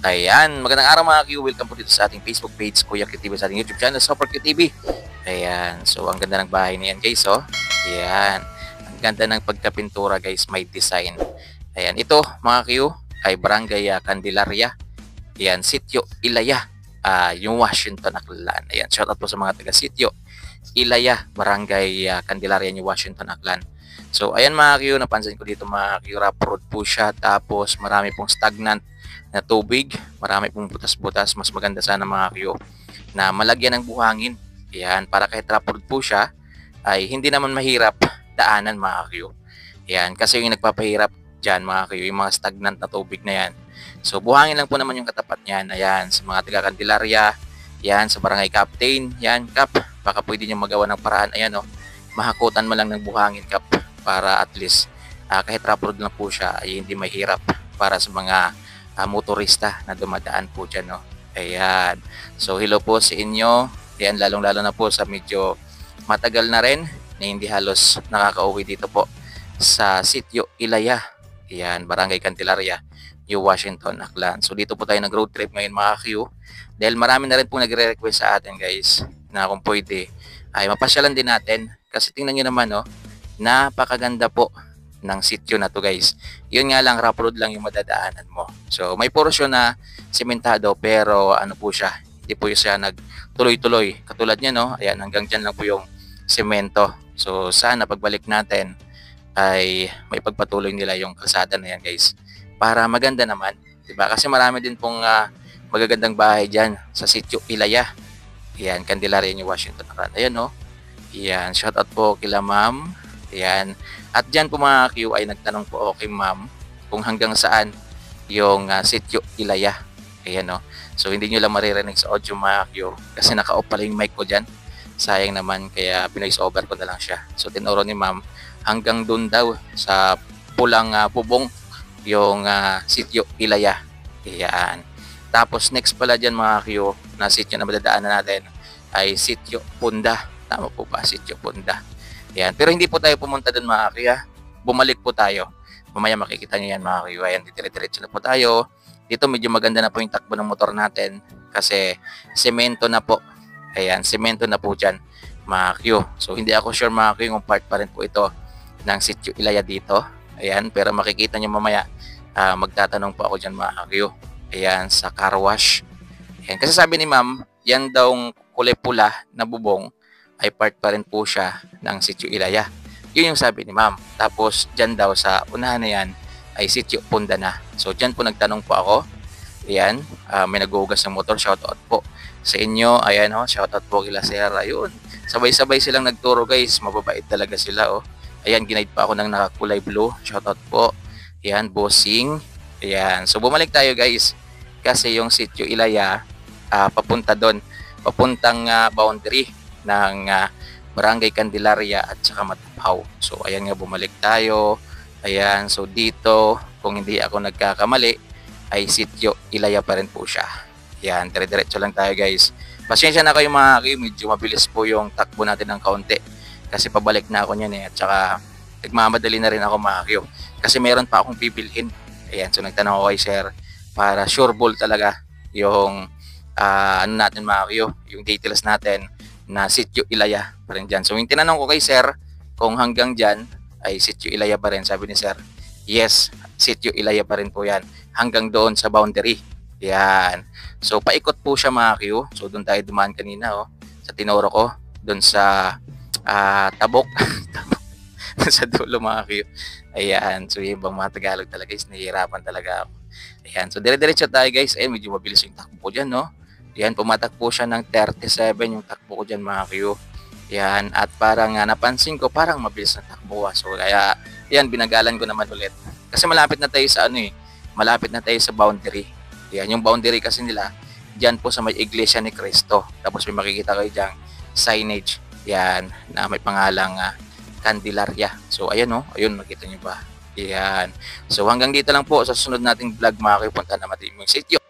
Ayan, magandang araw mga Q. Welcome po dito sa ating Facebook page, Kuya Q TV, sa ating YouTube channel, Super Q TV. Ayan, so ang ganda ng bahay na yan guys, oh. Ayan, ang ganda ng pagkapintura guys, may design. Ayan, ito mga Q ay Barangay Candelaria. Ayan, Sitio Ilaya, yung Washington, Aklan. Ayan, shout out po sa mga taga Sitio Ilaya, Barangay Candelaria, yung Washington, Aklan. So ayan mga Q, napansin ko dito mga Q, rough road po siya, tapos marami pong stagnant na tubig, marami pong butas-butas. Mas maganda sana mga Q na malagyan ng buhangin. Ayan, para kahit rough road po siya ay hindi naman mahirap daanan mga Q. Ayan, kasi yung nagpapahirap dyan mga Q, yung mga stagnant na tubig na yan. So buhangin lang po naman yung katapat niyan. Ayan, sa mga taga Candelaria, yan, sa Barangay Captain, yan, Kap, baka pwede nyo magawa ng paraan. Ayan, oh, mahakutan mo lang ng buhangin, Kap, para at least kahit rough road lang po siya ay hindi mahirap para sa mga motorista na dumadaan po dyan, no? Ayan. So, hello po sa inyo. Ayan, lalong-lalo na po sa medyo matagal na rin na hindi halos nakakauwi dito po sa Sitio Ilaya. Ayan, Barangay Candelaria, New Washington, Aklan. So, dito po tayo nag-road trip ngayon mga Q. Dahil marami na rin po nagre-request sa atin guys na kung pwede ay mapasyalan din natin. Kasi tingnan nyo naman, no? Napakaganda po ng sitio na to guys. Yun nga lang, rough road lang yung madadaanan mo. So may portion na sementado pero ano po siya, hindi po siya nagtuloy-tuloy. Katulad niya, no? Ayan, hanggang dyan lang po yung semento. So sana pagbalik natin ay may pagpatuloy nila yung kalsada na yan guys. Para maganda naman, 'di ba? Kasi marami din pong magagandang bahay diyan sa Sitio Ilaya. Ayan, Candelaria, New Washington. Ayan, no? Ayan, shout out po kila ma'am. Ayan. At dyan po mga Q ay nagtanong po ako kay ma'am kung hanggang saan yung Sitio Ilaya. Ayan, no? So hindi nyo lang maririnig sa audio mga Q kasi naka-off pala yung mic ko dyan. Sayang naman kaya pinoise over ko na lang siya. So tinuro ni ma'am hanggang dun daw sa pulang bubong yung Sitio Ilaya. Ayan. Tapos next pala dyan mga Q na sitio na madadaanan natin ay Sitio Punda. Tama po ba? Sitio Punda. Ayan. Pero hindi po tayo pumunta doon mga Q. Bumalik po tayo. Mamaya makikita nyo yan mga Q. Ayan, dire-diretso na po tayo. Dito medyo maganda na po yung takbo ng motor natin kasi semento na po. Ayan, semento na po dyan mga Q. So hindi ako sure mga Q kung part pa rin po ito ng Sitio Ilaya dito. Ayan, pero makikita nyo mamaya. Magtatanong po ako dyan mga Q. Ayan, sa car wash. Ayan, kasi sabi ni ma'am, yan daw kulay pula na bubong ay part pa rin po siya ng Sitio Ilaya. Yun yung sabi ni ma'am. Tapos dyan daw sa unahan na yan ay Sitio Punda na. So dyan po nagtanong po ako. Ayan, may naghuhugas ng motor. Shoutout po sa inyo. Ayan, oh, shoutout po kila Sir. Ayun, sabay-sabay silang nagturo guys. Mababait talaga sila, oh. Ayan, ginaid pa ako ng nakakulay blue. Shoutout po. Ayan, bossing. Ayan, so bumalik tayo guys. Kasi yung Sitio Ilaya, papunta doon. Papuntang boundary ng Barangay Candelaria at saka Matapaw. So ayan nga, bumalik tayo. Ayan, so dito kung hindi ako nagkakamali ay Sitio Ilaya pa rin po siya. Ayan, dire-diretso lang tayo guys. Pasensya na kayo mga Q, medyo mabilis po yung takbo natin ng kaunti kasi pabalik na ako niyan at saka nagmamadali na rin ako mga Q kasi meron pa akong bibilhin. Ayan, so nagtanong ako kay Sir para sure ball talaga yung ano natin mga Q, yung details natin na Sitio Ilaya pa rin dyan. So yung tinanong ko kay Sir kung hanggang dyan ay Sitio Ilaya pa rin, sabi ni Sir, yes, Sitio Ilaya pa rin po yan hanggang doon sa boundary. Yan. So paikot po siya mga Q. So doon tayo dumaan kanina, oh, sa tinuro ko doon sa Tabok. Sa dulo mga Q. Ayan, so yung ibang mga Tagalog talaga is nahihirapan talaga ako. Ayan, so dire-diretso tayo guys. Ayan, medyo mabilis yung takbo ko dyan, no? Ayan, pumatakbo siya ng 37 yung takbo ko dyan mga Q. Ayan, at parang napansin ko parang mabilis na takbo. So kaya, ayan, binagalan ko naman ulit. Kasi malapit na tayo sa malapit na tayo sa boundary. Ayan, yung boundary kasi nila, dyan po sa may Iglesia ni Cristo. Tapos may makikita kayo dyan, signage. Ayan, na may pangalang Candelaria. So ayan, oh, ayun, nakita nyo ba? Ayan. So hanggang dito lang po sa susunod nating vlog mga Q. Punta naman yung sitio